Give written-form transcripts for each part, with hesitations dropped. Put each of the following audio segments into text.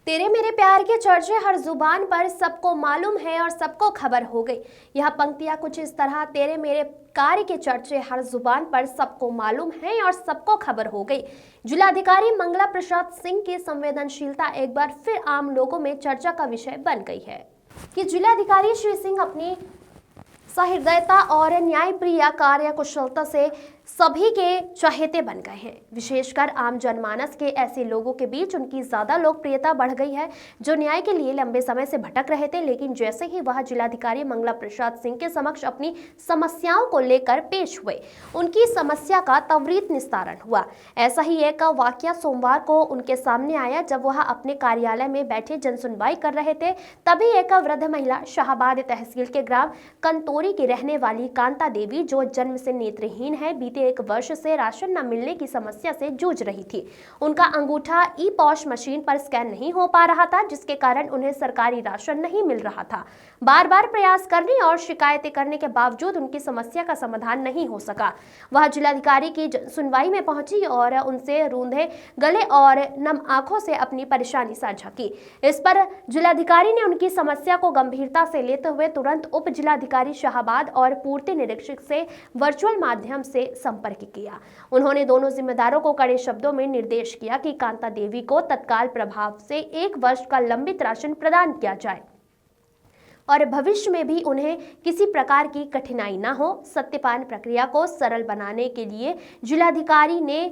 तेरे मेरे प्यार के चर्चे हर जुबान पर सबको मालूम है और सबको खबर हो गई। यह पंक्तियां कुछ इस तरह। तेरे मेरे कार्य के चर्चे हर जुबान पर सबको मालूम है और सबको खबर हो गई। जिलाधिकारी मंगला प्रसाद सिंह की संवेदनशीलता एक बार फिर आम लोगों में चर्चा का विषय बन गई है कि जिलाधिकारी श्री सिंह अपनी सहृदयता और न्यायप्रिय कार्यकुशलता से सभी के चहेते बन गए हैं। विशेषकर आम जनमानस के ऐसे लोगों के बीच उनकी ज्यादा लोकप्रियता बढ़ गई है जो न्याय के लिए लंबे समय से भटक रहे थे, लेकिन जैसे ही वह जिलाधिकारी मंगला प्रसाद सिंह के समक्ष अपनी समस्याओं को लेकर पेश हुए, उनकी समस्या का त्वरित निस्तारण हुआ। ऐसा ही एक वाकया सोमवार को उनके सामने आया जब वह अपने कार्यालय में बैठे जनसुनवाई कर रहे थे। तभी एक वृद्ध महिला, शाहबाद तहसील के ग्राम कंतोरी की रहने वाली कांता देवी, जो जन्म से नेत्रहीन है, बीते एक वर्ष से राशन न मिलने की समस्या से जूझ रही थी। उनका अंगूठा ई पॉश मशीन पर स्कैन नहीं हो पा रहा था, जिसके कारण उन्हें सरकारी राशन नहीं मिल रहा था। बार बार प्रयास करने और शिकायतें करने के बावजूद उनकी समस्या का समाधान नहीं हो सका। वह जिलाधिकारी की सुनवाई में पहुंची और उनसे रूंधे गले और नम आंखों से अपनी परेशानी साझा की। इस पर जिलाधिकारी ने उनकी समस्या को गंभीरता से लेते हुए तुरंत उप जिलाधिकारी शाहबाद और पूर्ति निरीक्षक से वर्चुअल माध्यम से संपर्क किया। उन्होंने दोनों जिम्मेदारों को कड़े शब्दों में निर्देश किया कि कांता देवी को तत्काल प्रभाव से 1 वर्ष का लंबित राशन प्रदान किया जाए और भविष्य में भी उन्हें किसी प्रकार की कठिनाई न हो। सत्यापन प्रक्रिया को सरल बनाने के लिए जिलाधिकारी ने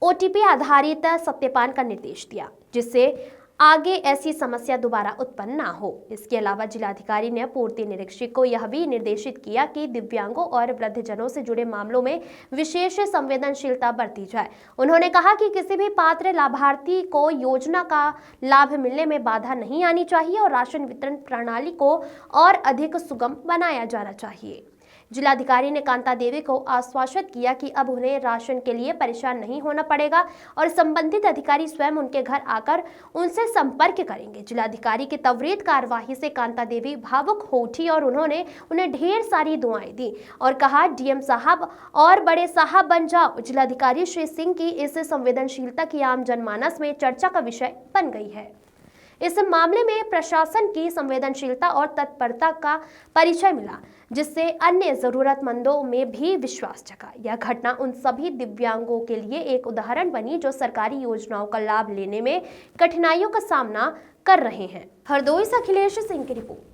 ओटीपी आधारित सत्यापन का निर्देश दिया, जिससे आगे ऐसी समस्या दोबारा उत्पन्न ना हो। इसके अलावा जिलाधिकारी ने पूर्ति निरीक्षक को यह भी निर्देशित किया कि दिव्यांगों और वृद्धजनों से जुड़े मामलों में विशेष संवेदनशीलता बरती जाए। उन्होंने कहा कि किसी भी पात्र लाभार्थी को योजना का लाभ मिलने में बाधा नहीं आनी चाहिए और राशन वितरण प्रणाली को और अधिक सुगम बनाया जाना चाहिए। जिलाधिकारी ने कांता देवी को आश्वासित किया कि अब उन्हें राशन के लिए परेशान नहीं होना पड़ेगा और संबंधित अधिकारी स्वयं उनके घर आकर उनसे संपर्क करेंगे। जिलाधिकारी की त्वरित कार्यवाही से कांता देवी भावुक हो उठी और उन्होंने उन्हें ढेर सारी दुआएं दी और कहा, डीएम साहब और बड़े साहब बन जाओ। जिलाधिकारी श्री सिंह की इस संवेदनशीलता की आम जनमानस में चर्चा का विषय बन गई है। इस मामले में प्रशासन की संवेदनशीलता और तत्परता का परिचय मिला, जिससे अन्य जरूरतमंदों में भी विश्वास जगा। यह घटना उन सभी दिव्यांगों के लिए एक उदाहरण बनी जो सरकारी योजनाओं का लाभ लेने में कठिनाइयों का सामना कर रहे हैं। हरदोई से अखिलेश सिंह की रिपोर्ट।